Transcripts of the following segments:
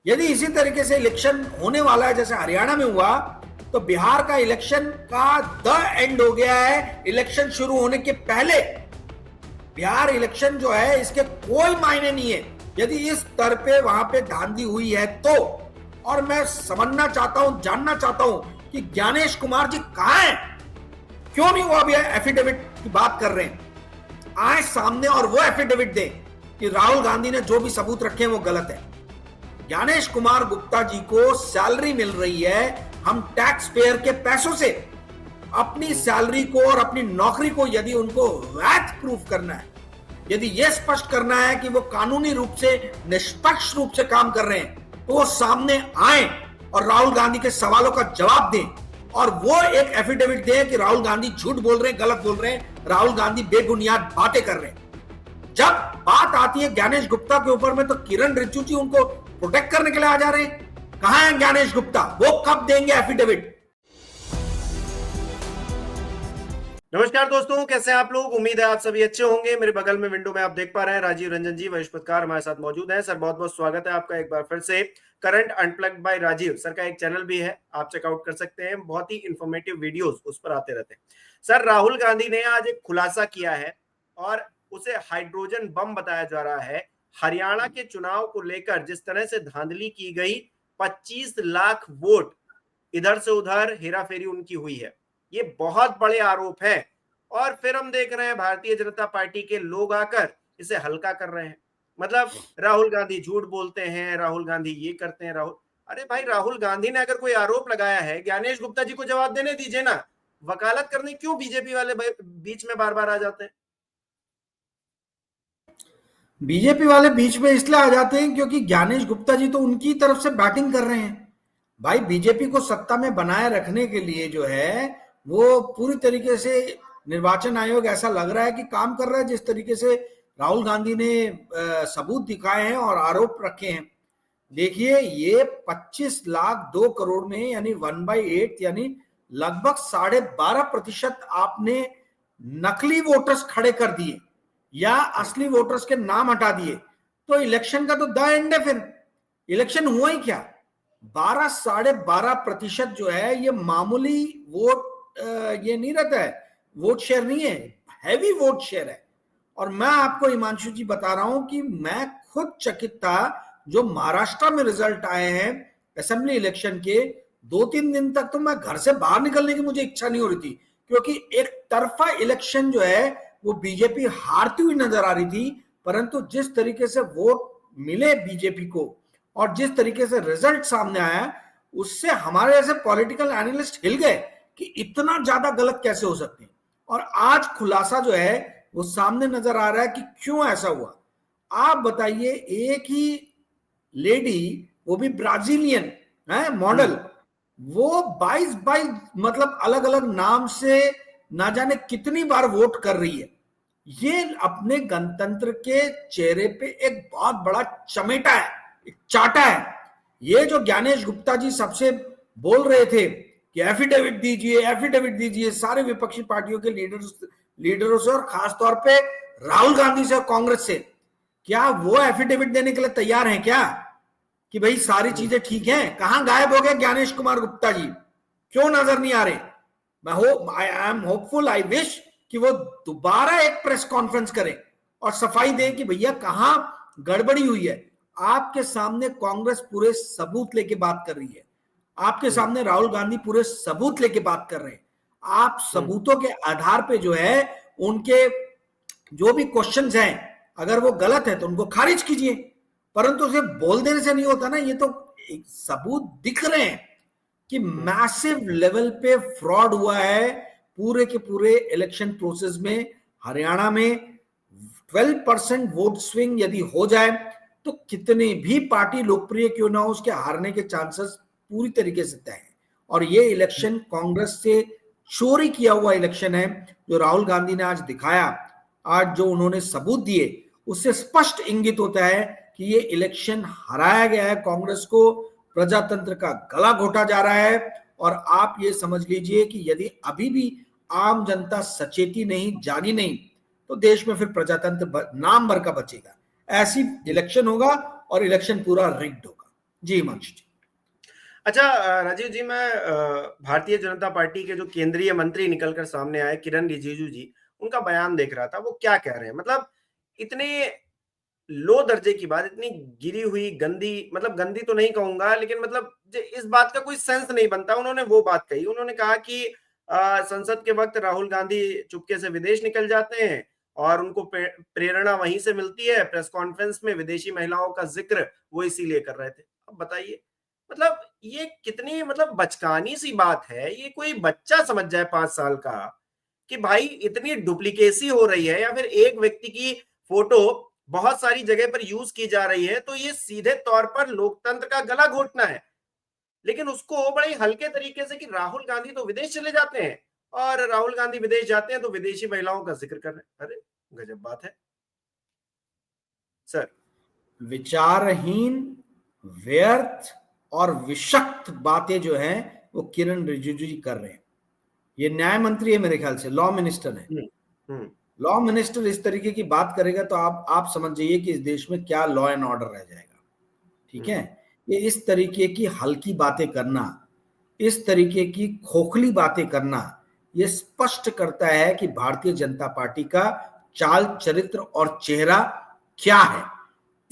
यदि इसी तरीके से इलेक्शन होने वाला है जैसे हरियाणा में हुआ, तो बिहार का इलेक्शन का द एंड हो गया है इलेक्शन शुरू होने के पहले। बिहार इलेक्शन जो है इसके कोई मायने नहीं है यदि इस स्तर पे वहां पे धांधली हुई है तो। और मैं समझना चाहता हूं, जानना चाहता हूं कि ज्ञानेश कुमार जी कहां हैं, क्यों नहीं वो अभी एफिडेविट की बात कर रहे हैं। आए सामने और वो एफिडेविट दें कि राहुल गांधी ने जो भी सबूत रखे हैं वो गलत है। ज्ञानेश कुमार गुप्ता जी को सैलरी मिल रही है हम टैक्स पेयर के पैसों से। अपनी सैलरी को और अपनी नौकरी को यदि उनको वैध प्रूफ करना है, यदि यह स्पष्ट करना है कि वो कानूनी रूप से निष्पक्ष रूप से काम कर रहे हैं, तो वो सामने आए और राहुल गांधी के सवालों का जवाब दें और वो एक एफिडेविट दें कि राहुल गांधी झूठ बोल रहे हैं, गलत बोल रहे हैं, राहुल गांधी बेबुनियाद बातें कर रहे हैं। जब बात आती है ज्ञानेश गुप्ता के ऊपर में तो किरण रिजिजू जी उनको प्रोटेक्ट करने के लिए आ जा रहे हैं। कहां है ज्ञानेश गुप्ता, वो कब देंगे एफिडेविट? नमस्कार दोस्तों, कैसे हैं आप लोग। उम्मीद है आप सभी अच्छे होंगे। मेरे बगल में विंडो में आप देख पा रहे हैं राजीव रंजन जी वरिष्ठ पत्रकार हमारे साथ मौजूद हैं। सर बहुत बहुत स्वागत है आपका एक बार फिर से। Current unplugged by Rajiv sir का एक चैनल भी है, आप चेकआउट कर सकते हैं। बहुत ही इंफॉर्मेटिव वीडियोस उस पर आते रहते हैं। सर राहुल गांधी ने आज एक खुलासा किया है और उसे हाइड्रोजन बम बताया जा रहा है। हरियाणा के चुनाव को लेकर जिस तरह से धांधली की गई, 25 लाख वोट इधर से उधर हेराफेरी उनकी हुई है, ये बहुत बड़े आरोप है। और फिर हम देख रहे हैं भारतीय जनता पार्टी के लोग आकर इसे हल्का कर रहे हैं। मतलब राहुल गांधी झूठ बोलते हैं, राहुल गांधी ये करते हैं। राहुल, अरे भाई राहुल गांधी ने अगर कोई आरोप लगाया है, ज्ञानेश गुप्ता जी को जवाब देने दीजिए ना। वकालत करने क्यों बीजेपी वाले बीच में बार बार आ जाते हैं? बीजेपी वाले बीच में इसलिए आ जाते हैं क्योंकि ज्ञानेश गुप्ता जी तो उनकी तरफ से बैटिंग कर रहे हैं। भाई बीजेपी को सत्ता में बनाए रखने के लिए जो है वो पूरी तरीके से निर्वाचन आयोग ऐसा लग रहा है कि काम कर रहा है। जिस तरीके से राहुल गांधी ने सबूत दिखाए हैं और आरोप रखे हैं, देखिए ये 25 लाख 2 करोड़ में यानी 1/8 यानी लगभग 12.5% आपने नकली वोटर्स खड़े कर दिए या असली वोटर्स के नाम हटा दिए, तो इलेक्शन का तो द एंड है। फिर इलेक्शन हुआ ही क्या? 12-12.5% जो है ये मामूली वोट ये नहीं रहता है, वोट शेयर नहीं है, हैवी वोट शेयर है। और मैं आपको हिमांशु जी बता रहा हूं कि मैं खुद चकित था जो महाराष्ट्र में रिजल्ट आए हैं असेंबली इलेक्शन के। 2-3 दिन तक तो मैं घर से बाहर निकलने की मुझे इच्छा नहीं हो रही थी, क्योंकि एक तरफा इलेक्शन जो है वो बीजेपी हारती हुई नजर आ रही थी। परंतु जिस तरीके से वोट मिले बीजेपी को और जिस तरीके से रिजल्ट सामने आया, उससे हमारे ऐसे पॉलिटिकल एनालिस्ट हिल गए कि इतना ज्यादा गलत कैसे हो सकते हैं। और आज खुलासा जो है वो सामने नजर आ रहा है कि क्यों ऐसा हुआ। आप बताइए, एक ही लेडी, वो भी ब्राजीलियन है मॉडल, वो 22 मतलब अलग अलग नाम से ना जाने कितनी बार वोट कर रही है। ये अपने गणतंत्र के चेहरे पे एक बहुत बड़ा चमेटा है, एक चाटा है। ये जो ज्ञानेश गुप्ता जी सबसे बोल रहे थे कि एफिडेविट दीजिए, एफिडेविट दीजिए, सारे विपक्षी पार्टियों के लीडरों से और खासतौर पे राहुल गांधी से और कांग्रेस से, क्या वो एफिडेविट देने के लिए तैयार हैं क्या कि भाई सारी चीजें ठीक हैं? कहां गायब हो गए ज्ञानेश कुमार गुप्ता जी, क्यों नजर नहीं आ रहे? I am hopeful, I wish कि वो दोबारा एक प्रेस कॉन्फ्रेंस करें और सफाई दें कि भैया कहां गड़बड़ी हुई है। आपके सामने कांग्रेस पूरे सबूत लेके बात कर रही है, आपके सामने राहुल गांधी पूरे सबूत लेके बात कर रहे हैं। आप सबूतों के आधार पे जो है उनके जो भी क्वेश्चंस हैं, अगर वो गलत है तो उनको खारिज कीजिए, परंतु उसे बोल देने से नहीं होता ना। ये तो एक सबूत दिख रहे हैं कि मैसिव लेवल पे फ्रॉड हुआ है पूरे के पूरे इलेक्शन प्रोसेस में। हरियाणा में 12% वोट स्विंग यदि हो जाए तो कितनी भी पार्टी लोकप्रिय क्यों ना हो, उसके हारने के चांसेस पूरी तरीके से तय है। और ये इलेक्शन कांग्रेस से चोरी किया हुआ इलेक्शन है। जो राहुल गांधी ने आज दिखाया, आज जो उन्होंने सबूत दिए, उससे स्पष्ट इंगित होता है कि ये इलेक्शन हराया गया है कांग्रेस को, प्रजातंत्र का गला घोटा जा रहा है। और आप ये समझ लीजिए कि यदि अभी भी आम जनता सचेती नहीं, जागी नहीं, तो देश में फिर प्रजातंत्र नाम भर का बचेगा। ऐसी इलेक्शन होगा और इलेक्शन पूरा रिग्ड होगा। जी हिमांशु जी। अच्छा राजीव जी, मैं भारतीय जनता पार्टी के जो केंद्रीय मंत्री निकलकर सामने आए, किरण रिजिजू जी, उनका बयान देख रहा था। वो क्या कह रहे हैं, मतलब इतने लो दर्जे की बात, इतनी गिरी हुई गंदी, मतलब गंदी तो नहीं कहूंगा, लेकिन मतलब इस बात का कोई सेंस नहीं बनता। उन्होंने वो बात कही, उन्होंने कहा कि संसद के वक्त राहुल गांधी चुपके से विदेश निकल जाते हैं और उनको प्रेरणा वहीं से मिलती है। प्रेस कॉन्फ्रेंस में विदेशी महिलाओं का जिक्र वो इसीलिए कर रहे थे। अब बताइए, मतलब ये कितनी मतलब बचकानी सी बात है। ये कोई बच्चा समझ जाए 5 साल का कि भाई इतनी डुप्लीकेसी हो रही है, या फिर एक व्यक्ति की फोटो बहुत सारी जगह पर यूज की जा रही है, तो ये सीधे तौर पर लोकतंत्र का गला घोटना है। लेकिन उसको बड़े हल्के तरीके से कि राहुल गांधी तो विदेश चले जाते हैं, और राहुल गांधी विदेश जाते हैं तो विदेशी महिलाओं का जिक्र कर रहे हैं। अरे गजब बात है सर। विचारहीन, व्यर्थ और विषक्त बातें जो हैं वो किरण रिजिजू जी कर रहे हैं। ये न्याय मंत्री है, मेरे ख्याल से लॉ मिनिस्टर है। लॉ मिनिस्टर इस तरीके की बात करेगा तो आप समझ जाइए कि इस देश में क्या लॉ एंड ऑर्डर रह जाएगा। ठीक है, ये इस तरीके की हल्की बातें करना, इस तरीके की खोखली बातें करना, ये स्पष्ट करता है कि भारतीय जनता पार्टी का चाल चरित्र और चेहरा क्या है।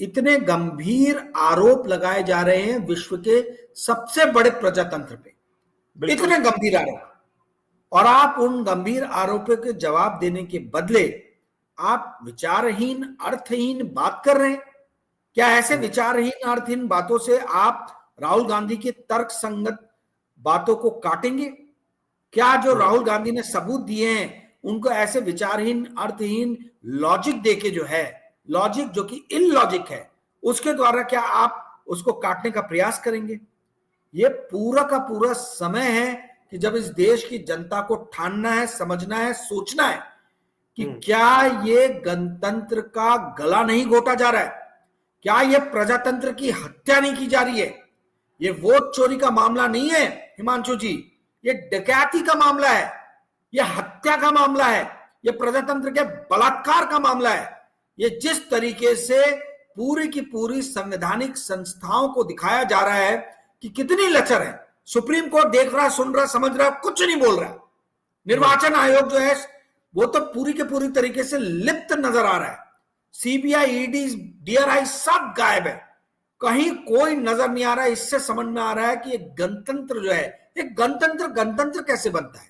इतने गंभीर आरोप लगाए जा रहे हैं विश्व के सबसे बड़े प्रजातंत्र पे, इतने गंभीर आरोप, और आप उन गंभीर आरोपों के जवाब देने के बदले आप विचारहीन, अर्थहीन बात कर रहे हैं। क्या ऐसे विचारहीन, अर्थहीन बातों से आप राहुल गांधी के तर्क संगत बातों को काटेंगे? क्या जो राहुल गांधी ने सबूत दिए हैं उनको ऐसे विचारहीन, अर्थहीन लॉजिक देके जो है, लॉजिक जो कि इलॉजिक है, उसके द्वारा क्या आप उसको काटने का प्रयास करेंगे? ये पूरा का पूरा समय है कि जब इस देश की जनता को ठानना है, समझना है, सोचना है कि क्या ये गणतंत्र का गला नहीं घोटा जा रहा है, क्या ये प्रजातंत्र की हत्या नहीं की जा रही है। ये वोट चोरी का मामला नहीं है हिमांशु जी, ये डकैती का मामला है, ये हत्या का मामला है, ये प्रजातंत्र के बलात्कार का मामला है। ये जिस तरीके से पूरी की पूरी संवैधानिक संस्थाओं को दिखाया जा रहा है कि कितनी लचर है। सुप्रीम कोर्ट देख रहा, सुन रहा, समझ रहा, कुछ नहीं बोल रहा। निर्वाचन आयोग जो है वो तो पूरी के पूरी तरीके से लिप्त नजर आ रहा है। सीबीआई, ईडी, डीआरआई सब गायब है, कहीं कोई नजर नहीं आ रहा है। इससे समझ में आ रहा है कि एक गणतंत्र जो है, एक गणतंत्र कैसे बनता है।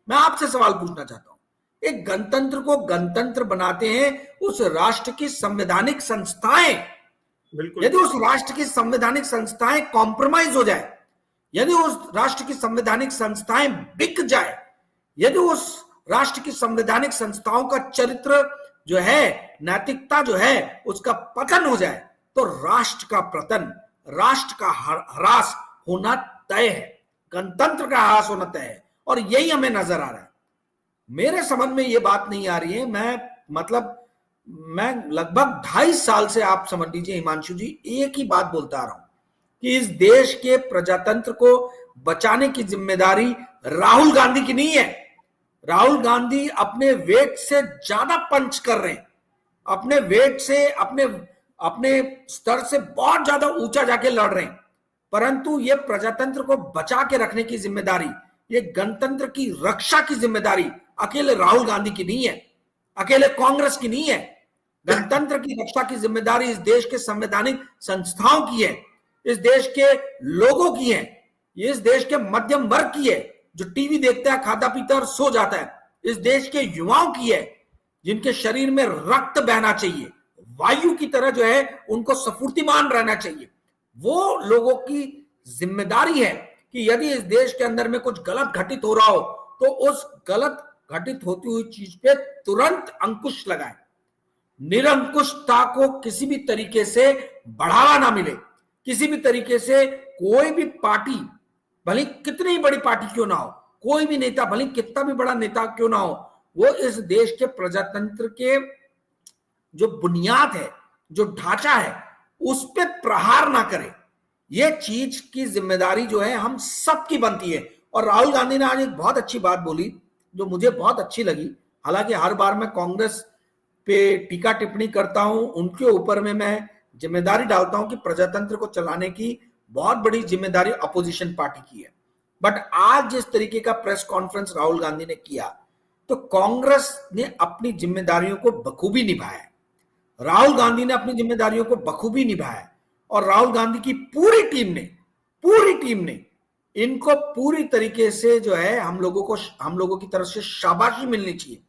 मैं आपसे सवाल पूछना चाहता हूं, एक गणतंत्र को गणतंत्र बनाते हैं उस राष्ट्र की संवैधानिक संस्थाएं। यदि उस राष्ट्र की संवैधानिक संस्थाएं कॉम्प्रोमाइज हो जाए, यदि उस राष्ट्र की संवैधानिक संस्थाएं बिक जाए, यदि उस राष्ट्र की संवैधानिक संस्थाओं का चरित्र जो है, नैतिकता जो है, उसका पतन हो जाए, तो राष्ट्र का पतन, राष्ट्र का ह्रास होना तय है, गणतंत्र का ह्रास होना तय है। और यही हमें नजर आ रहा है। मेरे समझ में ये बात नहीं आ रही है। मैं लगभग 2.5 साल से, आप समझ लीजिए हिमांशु जी, एक ही बात बोलता आ रहा हूं कि इस देश के प्रजातंत्र को बचाने की जिम्मेदारी राहुल गांधी की नहीं है। राहुल गांधी अपने वेट से ज्यादा पंच कर रहे हैं, अपने वेट से, अपने स्तर से बहुत ज्यादा ऊंचा जाके लड़ रहे हैं। परंतु ये प्रजातंत्र को बचा के रखने की जिम्मेदारी, ये गणतंत्र की रक्षा की जिम्मेदारी अकेले राहुल गांधी की नहीं है, अकेले कांग्रेस की नहीं है। गणतंत्र की रक्षा की जिम्मेदारी इस देश के संवैधानिक संस्थाओं की है, इस देश के लोगों की है, ये इस देश के मध्यम वर्ग की है जो टीवी देखता है, खाता पीता और सो जाता है। इस देश के युवाओं की है जिनके शरीर में रक्त बहना चाहिए, वायु की तरह जो है उनको स्फूर्तिमान रहना चाहिए। वो लोगों की जिम्मेदारी है कि यदि इस देश के अंदर में कुछ गलत घटित हो रहा हो तो उस गलत घटित होती हुई चीज पे तुरंत अंकुश लगाए, निरंकुशता को किसी भी तरीके से बढ़ावा ना मिले। किसी भी तरीके से कोई भी पार्टी, भले कितनी बड़ी पार्टी क्यों ना हो, कोई भी नेता भले कितना भी बड़ा नेता क्यों ना हो, वो इस देश के प्रजातंत्र के जो बुनियाद है, जो ढांचा है, उस पे प्रहार ना करे। ये चीज की जिम्मेदारी जो है हम सबकी बनती है। और राहुल गांधी ने आज एक बहुत अच्छी बात बोली जो मुझे बहुत अच्छी लगी। हालांकि हर बार मैं कांग्रेस पे टीका टिप्पणी करता हूं, उनके ऊपर में मैं जिम्मेदारी डालता हूं कि प्रजातंत्र को चलाने की बहुत बड़ी जिम्मेदारी अपोजिशन पार्टी की है। बट आज जिस तरीके का प्रेस कॉन्फ्रेंस राहुल गांधी ने किया, तो कांग्रेस ने अपनी जिम्मेदारियों को बखूबी निभाया, राहुल गांधी ने अपनी जिम्मेदारियों को बखूबी निभाया, और राहुल गांधी की पूरी टीम ने इनको पूरी तरीके से जो है हम लोगों की तरफ से शाबाशी मिलनी चाहिए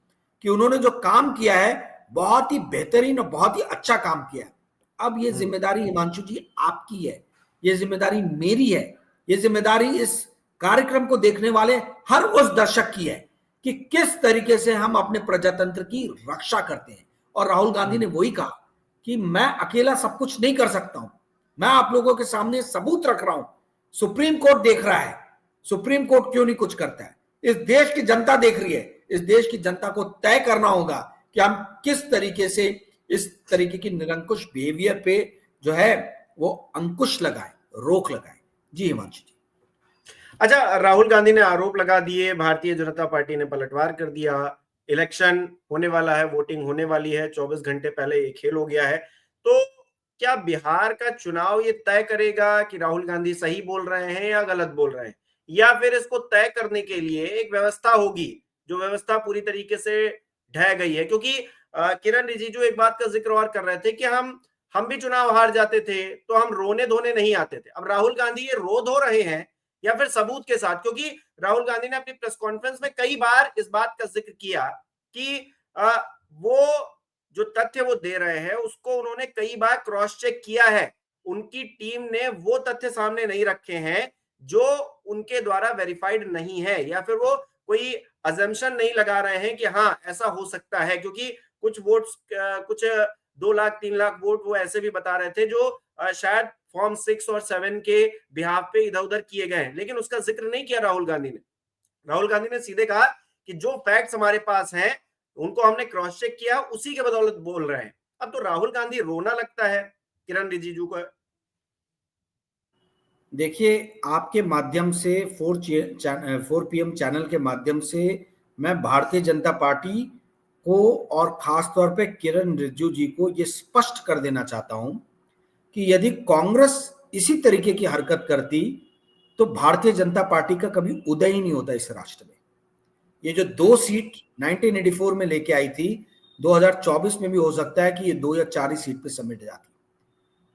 कि उन्होंने जो काम किया है बहुत ही बेहतरीन और बहुत ही अच्छा काम किया है। अब ये जिम्मेदारी हिमांशु जी आपकी है, ये जिम्मेदारी मेरी है, ये जिम्मेदारी इस कार्यक्रम को देखने वाले हर उस दर्शक की है कि किस तरीके से हम अपने प्रजातंत्र की रक्षा करते हैं। और राहुल गांधी ने वही कहा कि मैं अकेला सब कुछ नहीं कर सकता हूं, मैं आप लोगों के सामने सबूत रख रहा हूं, सुप्रीम कोर्ट देख रहा है, सुप्रीम कोर्ट क्यों नहीं कुछ करता है, इस देश की जनता देख रही है, इस देश की जनता को तय करना होगा कि हम किस तरीके से इस तरीके की निरंकुश बिहेवियर पे जो है वो अंकुश लगाए, रोक लगाए। जी हिमांशु जी। अच्छा, राहुल गांधी ने आरोप लगा दिए, भारतीय जनता पार्टी ने पलटवार कर दिया, इलेक्शन होने वाला है, वोटिंग होने वाली है, 24 घंटे पहले ये खेल हो गया है। तो क्या बिहार का चुनाव ये तय करेगा कि राहुल गांधी सही बोल रहे हैं या गलत बोल रहे हैं, या फिर इसको तय करने के लिए एक व्यवस्था होगी, जो व्यवस्था पूरी तरीके से ढह गई है? क्योंकि किरण रिजिजू एक बात का जिक्र और कर रहे थे कि हम भी चुनाव हार जाते थे तो हम रोने धोने नहीं आते थे। अब राहुल गांधी ये रो धो रहे हैं या फिर सबूत के साथ, क्योंकि राहुल गांधी ने अपनी प्रेस कॉन्फ्रेंस में कई बार इस बात का जिक्र किया कि वो जो तथ्य वो दे रहे हैं उसको उन्होंने कई बार क्रॉस चेक किया है, उनकी टीम ने वो तथ्य सामने नहीं रखे हैं जो उनके द्वारा वेरीफाइड नहीं है, या फिर वो कोई अजम्पशन नहीं लगा रहे हैं कि हाँ ऐसा हो सकता है। क्योंकि कुछ वोट्स, कुछ 2 लाख 3 लाख वोट वो ऐसे भी बता रहे थे जो शायद फॉर्म 6 और 7 के बिहाफ पे इधर उधर किए गए, लेकिन उसका जिक्र नहीं किया राहुल गांधी ने। राहुल गांधी ने सीधे कहा कि जो फैक्ट्स हमारे पास हैं उनको हमने क्रॉस चेक किया, उसी के बदौलत बोल रहे हैं। अब तो राहुल गांधी रोना लगता है किरण रिजिजू को। देखिए, आपके माध्यम से 4 PM चैनल के माध्यम से मैं भारतीय जनता पार्टी को और खास तौर पे किरण रिजिजू जी को ये स्पष्ट कर देना चाहता हूं कि यदि कांग्रेस इसी तरीके की हरकत करती तो भारतीय जनता पार्टी का कभी उदय ही नहीं होता इस राष्ट्र में। ये जो 2 सीट 1984 में लेके आई थी, 2024 में भी हो सकता है कि ये 2 या 4 ही सीट पे समेट जाती।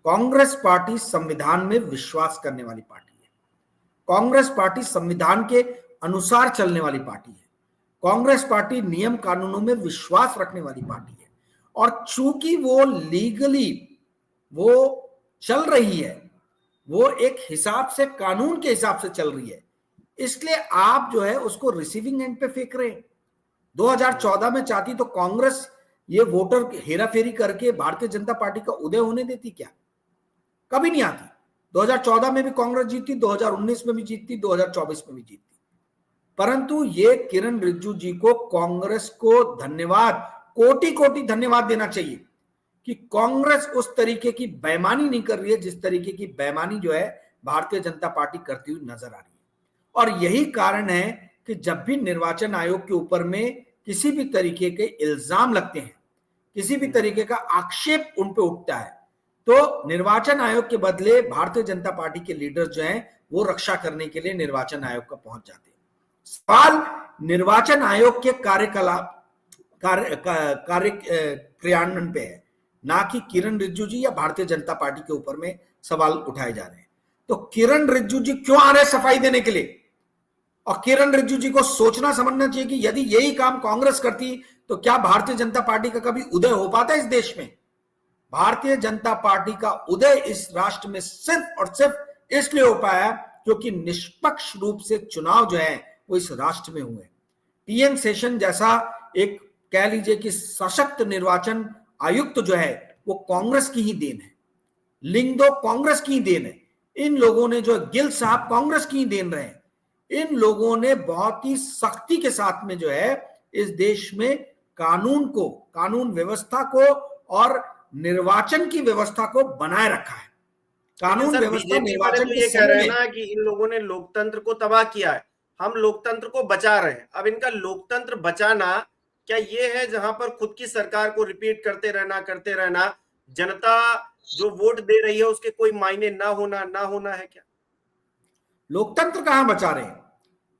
कांग्रेस पार्टी संविधान में विश्वास करने वाली पार्टी है, कांग्रेस पार्टी संविधान के अनुसार चलने वाली पार्टी है, कांग्रेस पार्टी नियम कानूनों में विश्वास रखने वाली पार्टी है। और चूंकि वो लीगली वो चल रही है, वो एक हिसाब से, कानून के हिसाब से चल रही है, इसलिए आप जो है उसको रिसीविंग एंड पे फेंक रहे हैं। 2014 में चाहती तो कांग्रेस ये वोटर हेराफेरी करके भारतीय जनता पार्टी का उदय होने देती क्या? कभी नहीं आती। 2014 में भी कांग्रेस जीती, 2019 में भी जीतती, 2024 में भी जीतती। परंतु ये किरण रिजिजू जी को, कांग्रेस को धन्यवाद, कोटि कोटि धन्यवाद देना चाहिए कि कांग्रेस उस तरीके की बेईमानी नहीं कर रही है जिस तरीके की बेईमानी जो है भारतीय जनता पार्टी करती हुई नजर आ रही है। और यही कारण है कि जब भी निर्वाचन आयोग के ऊपर में किसी भी तरीके के इल्जाम लगते हैं, किसी भी तरीके का आक्षेप उन पे उठता है, तो निर्वाचन आयोग के बदले भारतीय जनता पार्टी के लीडर जो हैं वो रक्षा करने के लिए निर्वाचन आयोग का पहुंच जाते हैं। सवाल निर्वाचन आयोग के कार्यकलाप कार्य क्रियान्वयन पे है, ना कि किरण रिजिजू जी या भारतीय जनता पार्टी के ऊपर में सवाल उठाए जा रहे हैं। तो किरण रिजिजू जी क्यों आ रहे सफाई देने के लिए? और किरण रिजिजू जी को सोचना समझना चाहिए कि यदि यही काम कांग्रेस करती तो क्या भारतीय जनता पार्टी का कभी उदय हो पाता इस देश में? भारतीय जनता पार्टी का उदय इस राष्ट्र में सिर्फ और सिर्फ इसलिए हो पाया क्योंकि निष्पक्ष रूप से चुनाव जो है वो इस राष्ट्र में हुए। टीएन शेषन जैसा एक, कह लीजिए कि सशक्त निर्वाचन आयुक्त जो है वो कांग्रेस की ही देन है, लिंगदो कांग्रेस की ही देन है, इन लोगों ने, जो गिल साहब कांग्रेस की ही देन रहे हैं, इन लोगों ने बहुत ही सख्ती के साथ में जो है इस देश में कानून को, कानून व्यवस्था को और निर्वाचन की व्यवस्था को बनाए रखा है। कानून व्यवस्था निर्वाचन तो ये कह रहे हैं ना कि इन लोगों ने लोकतंत्र को तबाह किया है, हम लोकतंत्र को बचा रहे हैं। अब इनका लोकतंत्र बचाना क्या ये है जहां पर खुद की सरकार को रिपीट करते रहना, जनता जो वोट दे रही है उसके कोई मायने ना होना है क्या? लोकतंत्र कहां बचा रहे हैं?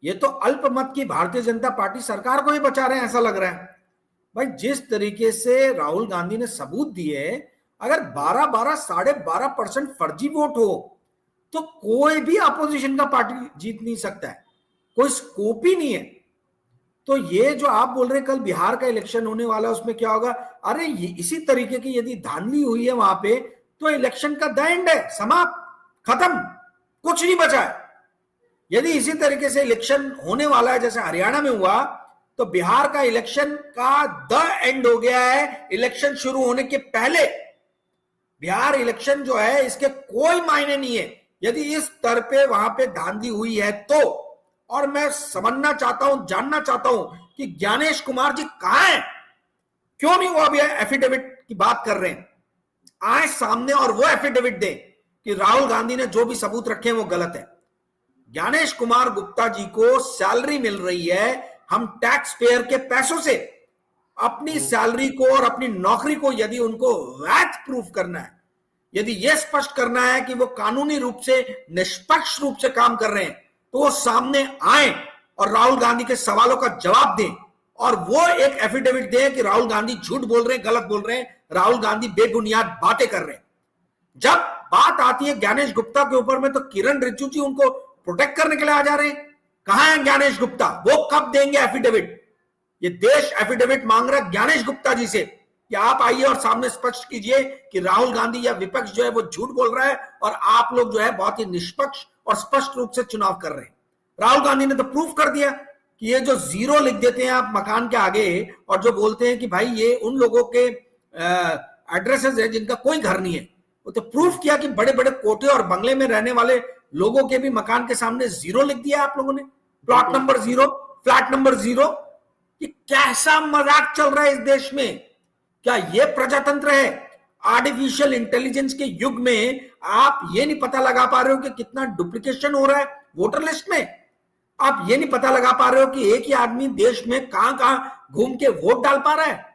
ये तो अल्पमत की भारतीय जनता पार्टी सरकार को ही बचा रहे हैं, ऐसा लग रहा है। भाई जिस तरीके से राहुल गांधी ने सबूत दिए, अगर 12-12, 12.5% फर्जी वोट हो तो कोई भी अपोजिशन का पार्टी जीत नहीं सकता है, कोई स्कोप ही नहीं है। तो ये जो आप बोल रहे हैं कल बिहार का इलेक्शन होने वाला है, उसमें क्या होगा? अरे ये इसी तरीके की यदि धांधली हुई है वहां पे तो इलेक्शन का द एंड है, समाप्त, खत्म, कुछ नहीं बचा है। यदि इसी तरीके से इलेक्शन होने वाला है जैसे हरियाणा में हुआ, तो बिहार का इलेक्शन का द एंड हो गया है। इलेक्शन शुरू होने के पहले बिहार इलेक्शन जो है इसके कोई मायने नहीं है यदि इस स्तर पे वहां पे धांधली हुई है तो। और मैं समझना चाहता हूं, जानना चाहता हूं कि ज्ञानेश कुमार जी कहां हैं, क्यों नहीं वो अभी एफिडेविट की बात कर रहे हैं? आए सामने और वो एफिडेविट दें कि राहुल गांधी ने जो भी सबूत रखे हैं वो गलत है। ज्ञानेश कुमार गुप्ता जी को सैलरी मिल रही है, हम टैक्स पेयर के पैसों से अपनी सैलरी को और अपनी नौकरी को यदि उनको वैध प्रूफ करना है, यदि यह स्पष्ट करना है कि वो कानूनी रूप से निष्पक्ष रूप से काम कर रहे हैं, तो वो सामने आए और राहुल गांधी के सवालों का जवाब दें और वो एक एफिडेविट दें कि राहुल गांधी झूठ बोल रहे हैं, गलत बोल रहे हैं, राहुल गांधी बेबुनियाद बातें कर रहे हैं। जब बात आती है ज्ञानेश गुप्ता के ऊपर में तो किरण रिजिजू जी उनको प्रोटेक्ट करने के लिए आ जा रहे हैं। कहां है ज्ञानेश गुप्ता? वो कब देंगे एफिडेविट? ये देश एफिडेविट मांग रहा है ज्ञानेश गुप्ता जी से कि आप आइए और सामने स्पष्ट कीजिए कि राहुल गांधी या विपक्ष जो है वो झूठ बोल रहा है और आप लोग जो है बहुत ही निष्पक्ष और स्पष्ट रूप से चुनाव कर रहे हैं। राहुल गांधी ने तो प्रूफ कर दिया कि ये जो 0 लिख देते हैं आप मकान के आगे और जो बोलते हैं कि भाई ये उन लोगों के एड्रेसेस है जिनका कोई घर नहीं है, वो तो प्रूफ किया कि बड़े बड़े कोठे और बंगले में रहने वाले लोगों के भी मकान के सामने 0 लिख दिया आप लोगों ने, प्लॉट नंबर 0, फ्लैट नंबर 0। ये कैसा मजाक चल रहा है इस देश में? क्या ये प्रजातंत्र है? आर्टिफिशियल इंटेलिजेंस के युग में आप ये नहीं पता लगा पा रहे हो कि कितना डुप्लीकेशन हो रहा है वोटर लिस्ट में? आप ये नहीं पता लगा पा रहे हो कि एक ही आदमी देश में कहां कहां घूम के वोट डाल पा रहा है?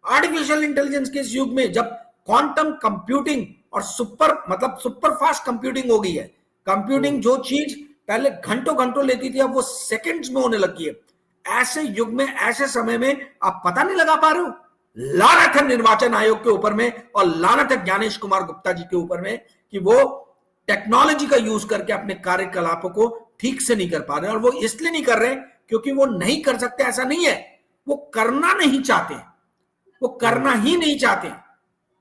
आर्टिफिशियल इंटेलिजेंस के इस युग में जब क्वांटम कंप्यूटिंग और सुपर फास्ट कंप्यूटिंग हो गई है, कंप्यूटिंग जो चीज पहले घंटों घंटों लेती थी अब वो सेकंड्स में होने लगी है, ऐसे युग में ऐसे समय में आप पता नहीं लगा पा रहे हो? लानत है निर्वाचन आयोग के ऊपर में और लानत है ज्ञानेश कुमार गुप्ता जी के ऊपर में कि वो टेक्नोलॉजी का यूज करके अपने कार्यकलापों को ठीक से नहीं कर पा रहे। और वो इसलिए नहीं कर रहे क्योंकि वो नहीं कर सकते, ऐसा नहीं है, वो करना नहीं चाहते, वो करना ही नहीं चाहते।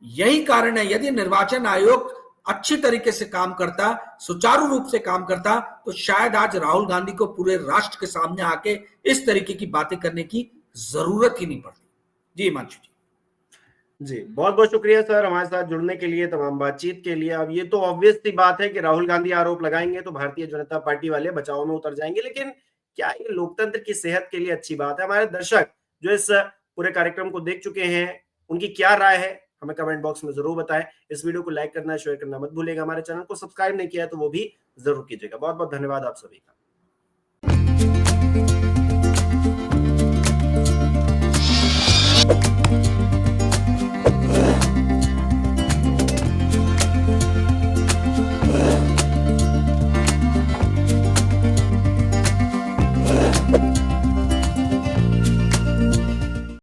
यही कारण है, यदि निर्वाचन आयोग अच्छी तरीके से काम करता, सुचारू रूप से काम करता, तो शायद आज राहुल गांधी को पूरे राष्ट्र के सामने आके इस तरीके की बातें करने की जरूरत ही नहीं पड़ती। जी हिमांशु जी, बहुत बहुत शुक्रिया सर हमारे साथ जुड़ने के लिए, तमाम बातचीत के लिए। अब ये तो ऑब्वियस सी बात है कि राहुल गांधी आरोप लगाएंगे तो भारतीय जनता पार्टी वाले बचाव में उतर जाएंगे, लेकिन क्या ये लोकतंत्र की सेहत के लिए अच्छी बात है? हमारे दर्शक जो इस पूरे कार्यक्रम को देख चुके हैं उनकी क्या राय है हमें कमेंट बॉक्स में जरूर बताएं। इस वीडियो को लाइक करना, शेयर करना मत भूलिएगा। हमारे चैनल को सब्सक्राइब नहीं किया है तो वो भी जरूर कीजिएगा। बहुत बहुत धन्यवाद आप सभी का।